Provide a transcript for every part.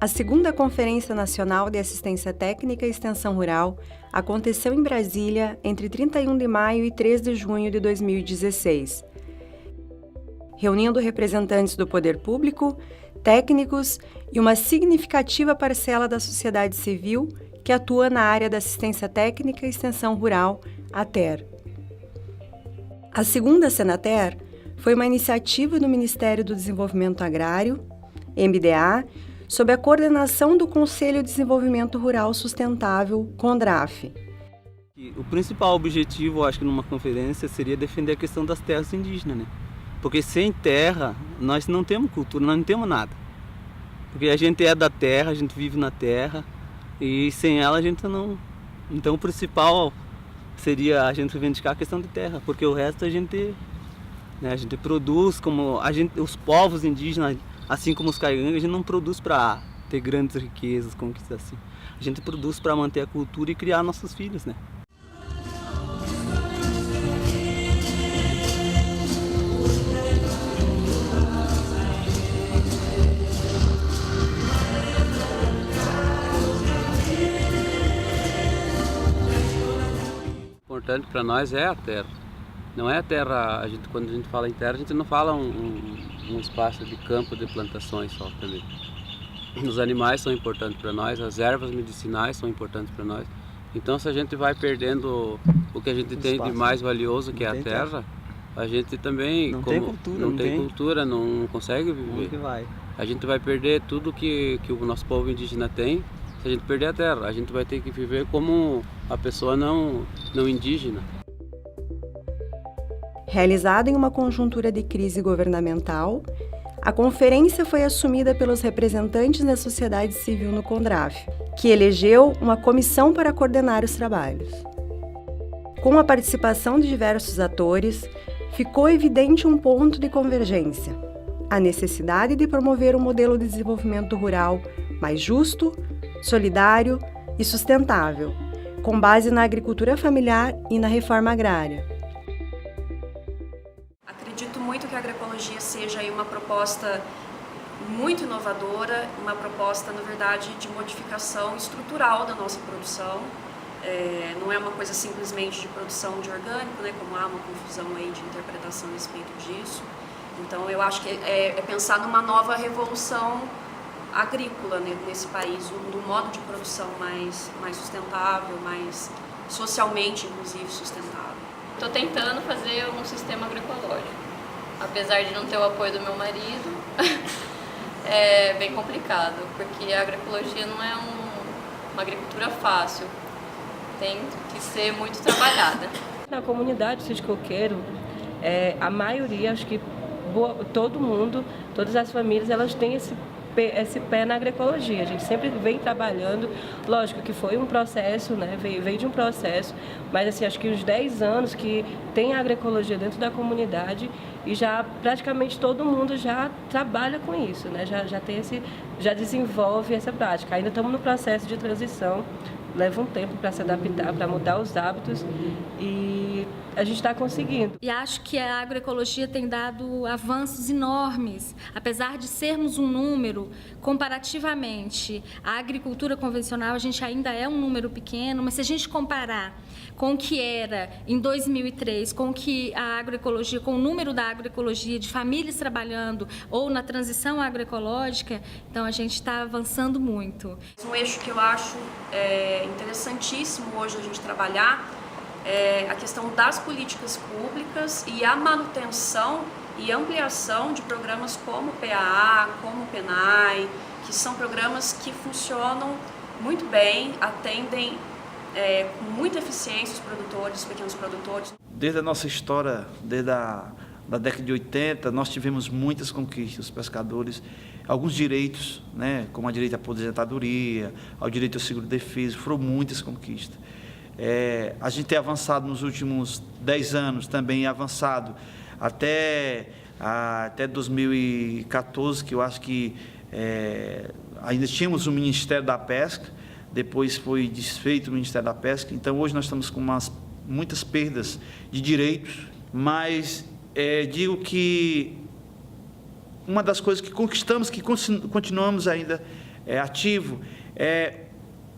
A segunda Conferência Nacional de Assistência Técnica e Extensão Rural aconteceu em Brasília entre 31 de maio e 3 de junho de 2016, reunindo representantes do poder público, técnicos e uma significativa parcela da sociedade civil que atua na área da assistência técnica e extensão rural, a TER. A segunda Senater foi uma iniciativa do Ministério do Desenvolvimento Agrário, MDA, sob a coordenação do Conselho de Desenvolvimento Rural Sustentável, CONDRAF. O principal objetivo, eu acho que numa conferência, seria defender a questão das terras indígenas, né? Porque sem terra, nós não temos cultura, nós não temos nada. Porque a gente é da terra, a gente vive na terra, e sem ela a gente não... Então o principal seria a gente reivindicar a questão de terra, porque o resto a gente produz, como os povos indígenas, assim como os caigangues, a gente não produz para ter grandes riquezas, como que assim. A gente produz para manter a cultura e criar nossos filhos, né? Importante para nós é a terra. Não é a terra, quando a gente fala em terra, a gente não fala um espaço de campo de plantações só também. Os animais são importantes para nós, as ervas medicinais são importantes para nós. Então, se a gente vai perdendo o que a gente tem de mais valioso, que é a terra, a gente também não tem cultura, não consegue viver. A gente vai perder tudo que o nosso povo indígena tem. Se a gente perder a terra, a gente vai ter que viver como a pessoa não indígena. Realizada em uma conjuntura de crise governamental, a conferência foi assumida pelos representantes da sociedade civil no CONDRAF, que elegeu uma comissão para coordenar os trabalhos. Com a participação de diversos atores, ficou evidente um ponto de convergência: a necessidade de promover um modelo de desenvolvimento rural mais justo, solidário e sustentável, com base na agricultura familiar e na reforma agrária. Acredito muito que a agroecologia seja aí uma proposta muito inovadora, uma proposta, na verdade, de modificação estrutural da nossa produção. Não é uma coisa simplesmente de produção de orgânico, né, como há uma confusão aí de interpretação a respeito disso. Então, eu acho que é pensar numa nova revolução agrícola, né, nesse país, do modo de produção mais sustentável, mais socialmente, inclusive, sustentável. Estou tentando fazer um sistema agroecológico, apesar de não ter o apoio do meu marido. É bem complicado, porque a agroecologia não é uma agricultura fácil, tem que ser muito trabalhada. Na comunidade Sítio Coqueiro, a maioria, acho que todo mundo, todas as famílias, elas têm esse pé na agroecologia. A gente sempre vem trabalhando, lógico que foi um processo, né? Veio de um processo, mas assim, acho que uns 10 anos que tem a agroecologia dentro da comunidade e já praticamente todo mundo já trabalha com isso, né? Já desenvolve essa prática. Ainda estamos no processo de transição, leva um tempo para se adaptar, para mudar os hábitos e a gente está conseguindo. E acho que a agroecologia tem dado avanços enormes. Apesar de sermos um número, comparativamente à agricultura convencional, a gente ainda é um número pequeno, mas se a gente comparar com o que era em 2003, com que a agroecologia, com o número da agroecologia, de famílias trabalhando ou na transição agroecológica, então a gente está avançando muito. Um eixo que eu acho interessantíssimo hoje a gente trabalhar é a questão das políticas públicas e a manutenção e ampliação de programas como o PAA, como o PENAI, que são programas que funcionam muito bem, atendem com muita eficiência os produtores, os pequenos produtores. Desde a nossa história, desde a década de 80, nós tivemos muitas conquistas, os pescadores, alguns direitos, né, como a direito à aposentadoria, ao direito ao seguro-defeso, foram muitas conquistas. A gente tem avançado nos últimos 10 anos, também avançado até 2014, que eu acho que ainda tínhamos o Ministério da Pesca, depois foi desfeito o Ministério da Pesca, então hoje nós estamos com muitas perdas de direitos, mas digo que uma das coisas que conquistamos, que continuamos ainda ativo,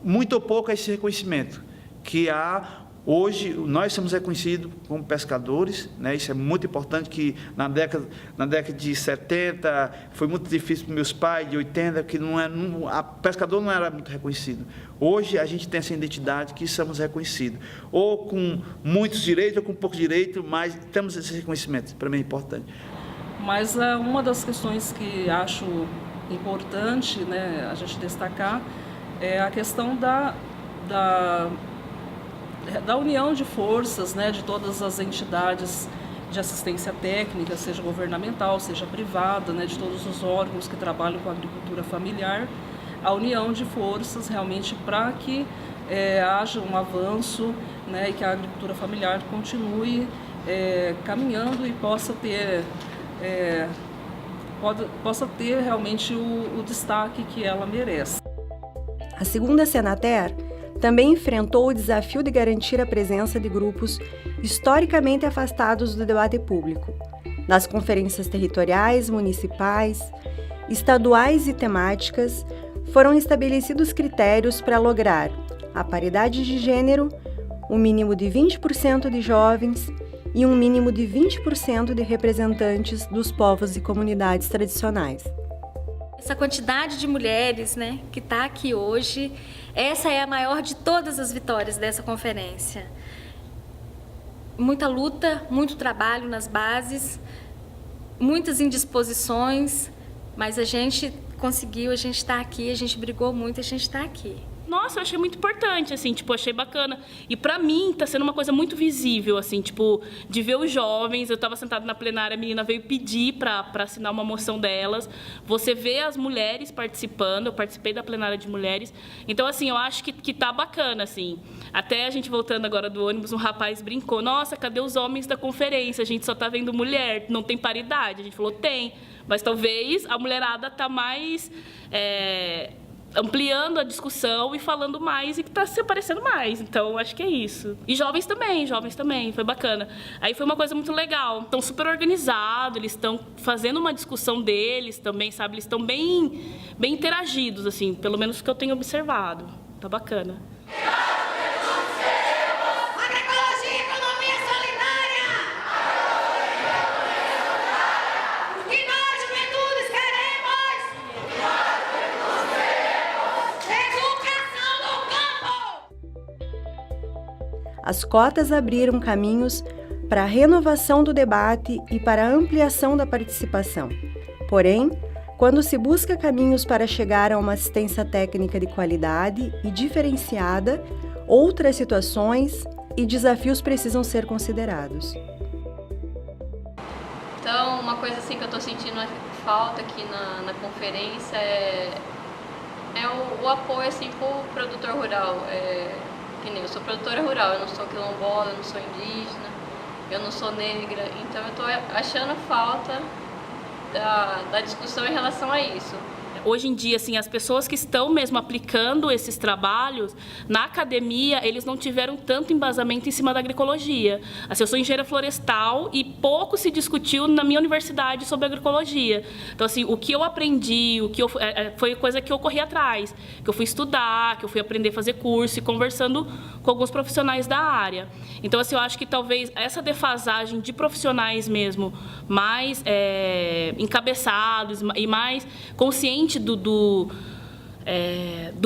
muito ou pouco esse reconhecimento que há. Hoje, nós somos reconhecidos como pescadores, né? Isso é muito importante, que na década de 70 foi muito difícil para meus pais, de 80, que pescador não era muito reconhecido. Hoje, a gente tem essa identidade que somos reconhecidos, ou com muitos direitos, ou com poucos direitos, mas temos esse reconhecimento, para mim é importante. Mas uma das questões que acho importante, né, a gente destacar é a questão da união de forças, né, de todas as entidades de assistência técnica, seja governamental, seja privada, né, de todos os órgãos que trabalham com a agricultura familiar, a união de forças realmente para que haja um avanço, né, e que a agricultura familiar continue caminhando e possa ter realmente o destaque que ela merece. A segunda Senater também enfrentou o desafio de garantir a presença de grupos historicamente afastados do debate público. Nas conferências territoriais, municipais, estaduais e temáticas, foram estabelecidos critérios para lograr a paridade de gênero, um mínimo de 20% de jovens e um mínimo de 20% de representantes dos povos e comunidades tradicionais. Essa quantidade de mulheres, né, que está aqui hoje, essa é a maior de todas as vitórias dessa conferência. Muita luta, muito trabalho nas bases, muitas indisposições, mas a gente conseguiu, a gente está aqui, a gente brigou muito, a gente está aqui. Nossa, eu achei muito importante, assim, tipo, achei bacana. E pra mim, tá sendo uma coisa muito visível, assim, tipo, de ver os jovens. Eu tava sentada na plenária, a menina veio pedir pra assinar uma moção delas. Você vê as mulheres participando, eu participei da plenária de mulheres. Então, assim, eu acho que tá bacana, assim. Até a gente voltando agora do ônibus, um rapaz brincou, nossa, cadê os homens da conferência? A gente só tá vendo mulher, não tem paridade. A gente falou, tem, mas talvez a mulherada tá mais... ampliando a discussão e falando mais e que está se aparecendo mais. Então, acho que é isso. E jovens também, foi bacana. Aí foi uma coisa muito legal. Estão super organizados, eles estão fazendo uma discussão deles também, sabe? Eles estão bem interagidos, assim, pelo menos o que eu tenho observado. Tá bacana. As cotas abriram caminhos para a renovação do debate e para a ampliação da participação. Porém, quando se busca caminhos para chegar a uma assistência técnica de qualidade e diferenciada, outras situações e desafios precisam ser considerados. Então, uma coisa assim que eu estou sentindo falta aqui na conferência é o apoio assim, para o produtor rural. Que nem eu sou produtora rural, eu não sou quilombola, eu não sou indígena, eu não sou negra, então eu estou achando falta da discussão em relação a isso. Hoje em dia, assim, as pessoas que estão mesmo aplicando esses trabalhos, na academia, eles não tiveram tanto embasamento em cima da agroecologia. Assim, eu sou engenheira florestal e pouco se discutiu na minha universidade sobre agroecologia. Então, assim, o que eu aprendi, foi coisa que eu corri atrás, que eu fui estudar, que eu fui aprender a fazer curso e conversando com alguns profissionais da área. Então, assim, eu acho que talvez essa defasagem de profissionais mesmo, mais encabeçados e mais conscientes do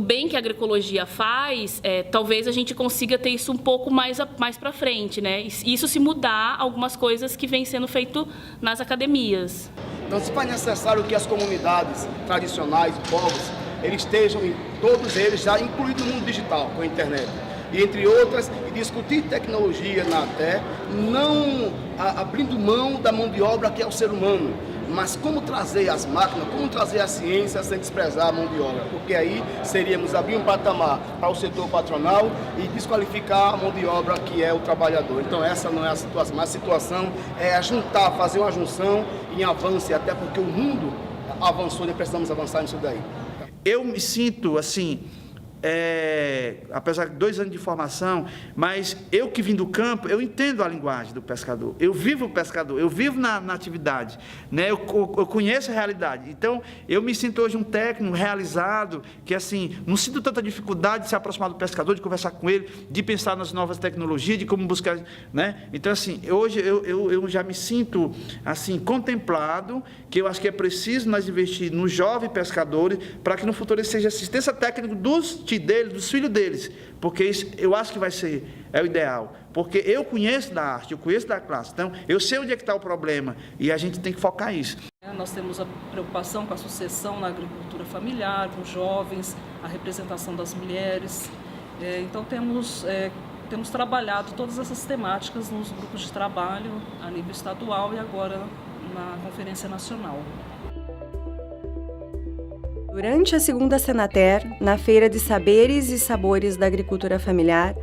bem que a agroecologia faz, talvez a gente consiga ter isso um pouco mais para frente, né? Isso se mudar algumas coisas que vêm sendo feito nas academias. Então, se faz necessário que as comunidades tradicionais, povos, eles estejam, todos eles já incluídos no mundo digital, com a internet. E entre outras, e discutir tecnologia na terra, não abrindo mão da mão de obra que é o ser humano, mas como trazer as máquinas, como trazer a ciência sem desprezar a mão de obra, porque aí seríamos abrir um patamar para o setor patronal e desqualificar a mão de obra que é o trabalhador. Então essa não é a situação, mas a situação é juntar, fazer uma junção em avanço, até porque o mundo avançou e precisamos avançar nisso daí. Eu me sinto, assim, apesar de 2 anos de formação, mas eu que vim do campo, eu entendo a linguagem do pescador, eu vivo o pescador, eu vivo na atividade, né? Eu conheço a realidade, então eu me sinto hoje um técnico realizado, que assim, não sinto tanta dificuldade de se aproximar do pescador, de conversar com ele, de pensar nas novas tecnologias, de como buscar, né? Então assim, hoje eu já me sinto assim, contemplado, que eu acho que é preciso nós investir nos jovens pescadores, para que no futuro seja assistência técnica dos filhos deles, porque isso eu acho que vai ser o ideal, porque eu conheço da arte, eu conheço da classe, então eu sei onde é que está o problema e a gente tem que focar nisso. Nós temos a preocupação com a sucessão na agricultura familiar, com os jovens, a representação das mulheres, então temos trabalhado todas essas temáticas nos grupos de trabalho a nível estadual e agora na Conferência Nacional. Durante a segunda Senater, na Feira de Saberes e Sabores da Agricultura Familiar,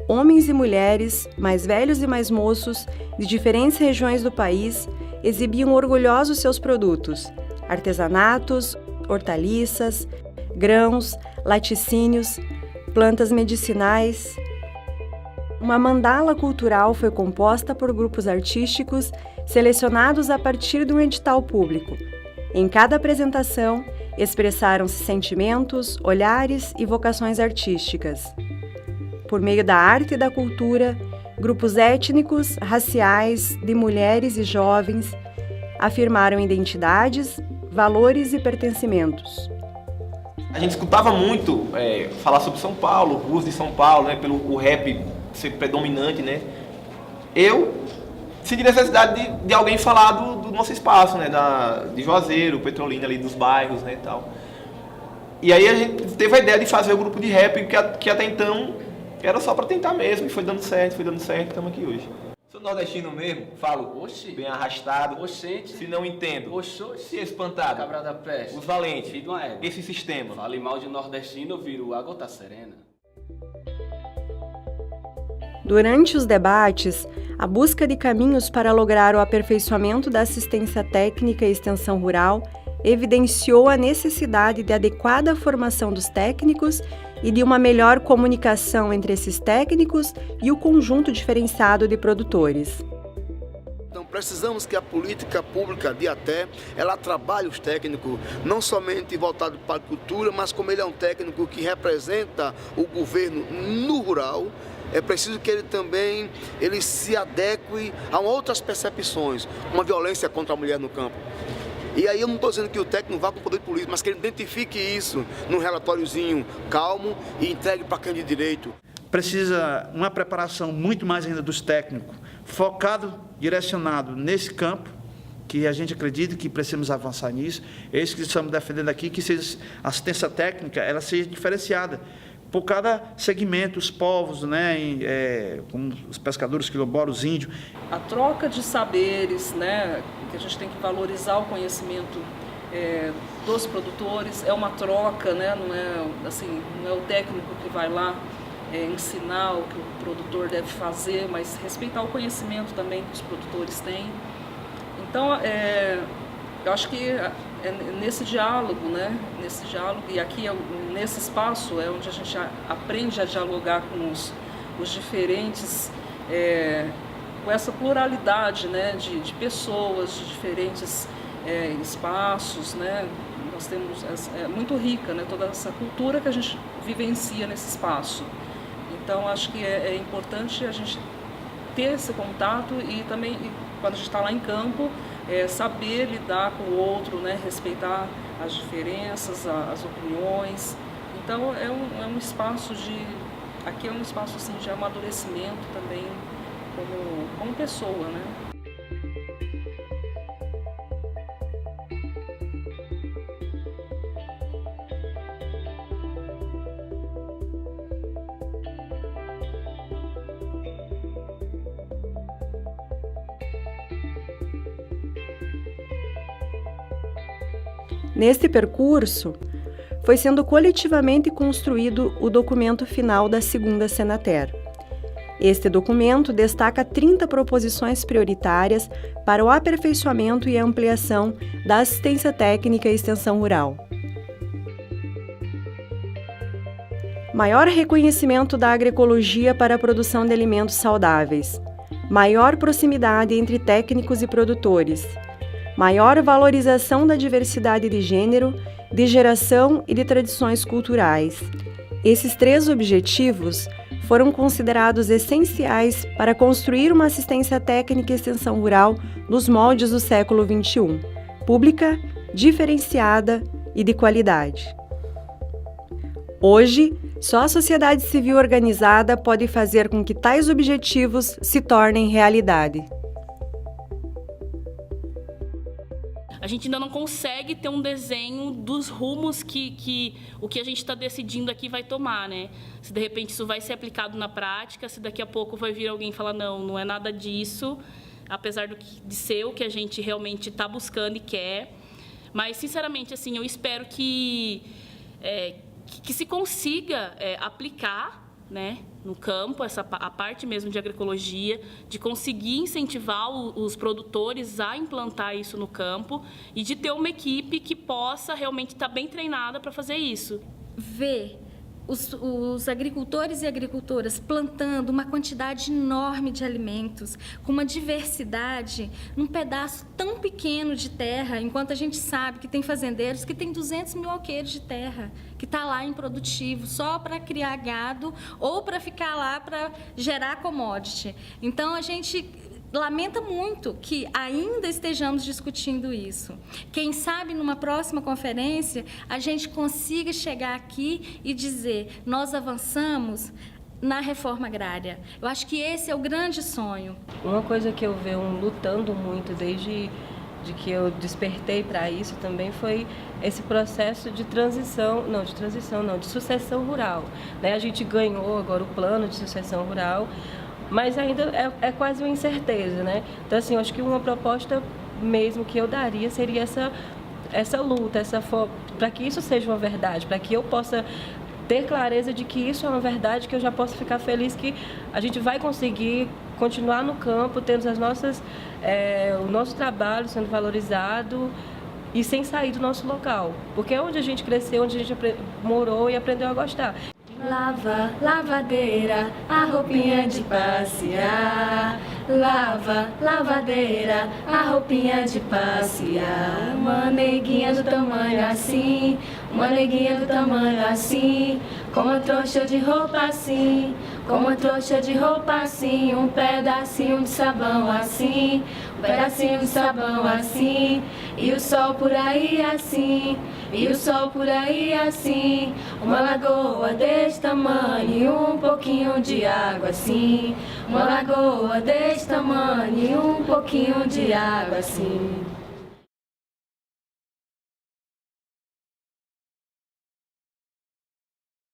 homens e mulheres, mais velhos e mais moços, de diferentes regiões do país, exibiam orgulhosos seus produtos, artesanatos, hortaliças, grãos, laticínios, plantas medicinais. Uma mandala cultural foi composta por grupos artísticos selecionados a partir de um edital público. Em cada apresentação, expressaram-se sentimentos, olhares e vocações artísticas. Por meio da arte e da cultura, grupos étnicos, raciais, de mulheres e jovens afirmaram identidades, valores e pertencimentos. A gente escutava muito falar sobre São Paulo, ruas de São Paulo, né, pelo o rap ser predominante, né? Eu senti necessidade de alguém falar do nosso espaço, né, de Juazeiro, Petrolina, ali dos bairros, né, e tal. E aí a gente teve a ideia de fazer o grupo de rap, que até então era só para tentar mesmo, e foi dando certo, estamos aqui hoje. Sou nordestino mesmo, falo bem arrastado, se não entendo, se espantado, Cabral da Peste, os valentes, filho de uma égua. Esse sistema. Fale mal de nordestino, eu viro água tá serena. Durante os debates, a busca de caminhos para lograr o aperfeiçoamento da assistência técnica e extensão rural evidenciou a necessidade de adequada formação dos técnicos e de uma melhor comunicação entre esses técnicos e o conjunto diferenciado de produtores. Então precisamos que a política pública de ATE, ela trabalhe os técnicos, não somente voltado para a cultura, mas como ele é um técnico que representa o governo no rural, é preciso que ele se adeque a outras percepções, uma violência contra a mulher no campo. E aí eu não estou dizendo que o técnico vá com o poder político, mas que ele identifique isso num relatóriozinho calmo e entregue para quem de direito. Precisa uma preparação muito mais ainda dos técnicos, focado, direcionado nesse campo, que a gente acredita que precisamos avançar nisso. É isso que estamos defendendo aqui, que seja assistência técnica, ela seja diferenciada por cada segmento, os povos, né, como os pescadores, quilombolas, os índios. A troca de saberes, né, que a gente tem que valorizar o conhecimento dos produtores, é uma troca, né, não é o técnico que vai lá ensinar o que o produtor deve fazer, mas respeitar o conhecimento também que os produtores têm. Então, eu acho que nesse diálogo, né? Nesse diálogo, e aqui nesse espaço é onde a gente aprende a dialogar com os diferentes, com essa pluralidade, né? de pessoas, de diferentes espaços, né? Nós temos, é muito rica, né? Toda essa cultura que a gente vivencia nesse espaço. Então, acho que é importante a gente ter esse contato e também, quando a gente está lá em campo, saber lidar com o outro, né? Respeitar as diferenças, as opiniões. Então é um espaço aqui é um espaço assim, de amadurecimento também como pessoa, né? Neste percurso, foi sendo coletivamente construído o documento final da segunda Senater. Este documento destaca 30 proposições prioritárias para o aperfeiçoamento e ampliação da assistência técnica e extensão rural. Maior reconhecimento da agroecologia para a produção de alimentos saudáveis. Maior proximidade entre técnicos e produtores. Maior valorização da diversidade de gênero, de geração e de tradições culturais. Esses 3 objetivos foram considerados essenciais para construir uma assistência técnica e extensão rural nos moldes do século XXI, pública, diferenciada e de qualidade. Hoje, só a sociedade civil organizada pode fazer com que tais objetivos se tornem realidade. A gente ainda não consegue ter um desenho dos rumos que o que a gente está decidindo aqui vai tomar, né? Se de repente isso vai ser aplicado na prática, se daqui a pouco vai vir alguém falar não é nada disso, apesar de ser o que a gente realmente está buscando e quer. Mas, sinceramente, assim, eu espero que se consiga aplicar, né, no campo, a parte mesmo de agroecologia, de conseguir incentivar os produtores a implantar isso no campo e de ter uma equipe que possa realmente estar bem treinada para fazer isso. Ver os agricultores e agricultoras plantando uma quantidade enorme de alimentos, com uma diversidade, num pedaço tão pequeno de terra, enquanto a gente sabe que tem fazendeiros que têm 200 mil alqueires de terra, que está lá improdutivo, só para criar gado ou para ficar lá para gerar commodity. Então, a gente lamenta muito que ainda estejamos discutindo isso. Quem sabe, numa próxima conferência, a gente consiga chegar aqui e dizer: nós avançamos na reforma agrária. Eu acho que esse é o grande sonho. Uma coisa que eu venho lutando muito desde que eu despertei para isso também foi esse processo de de sucessão rural, né? A gente ganhou agora o plano de sucessão rural, mas ainda é quase uma incerteza, né? Então, assim, eu acho que uma proposta mesmo que eu daria seria essa luta, para que isso seja uma verdade, para que eu possa ter clareza de que isso é uma verdade, que eu já posso ficar feliz que a gente vai conseguir continuar no campo, tendo o nosso trabalho sendo valorizado e sem sair do nosso local, porque é onde a gente cresceu, onde a gente morou e aprendeu a gostar. Lava, lavadeira, a roupinha de passear. Lava, lavadeira, a roupinha de passear. Uma neguinha do tamanho assim, uma neguinha do tamanho assim, com uma trouxa de roupa assim, com uma trouxa de roupa assim, um pedacinho de sabão assim, um pedacinho de sabão assim, e o sol por aí assim, e o sol por aí assim, uma lagoa desse tamanho e um pouquinho de água assim, uma lagoa desse tamanho e um pouquinho de água assim.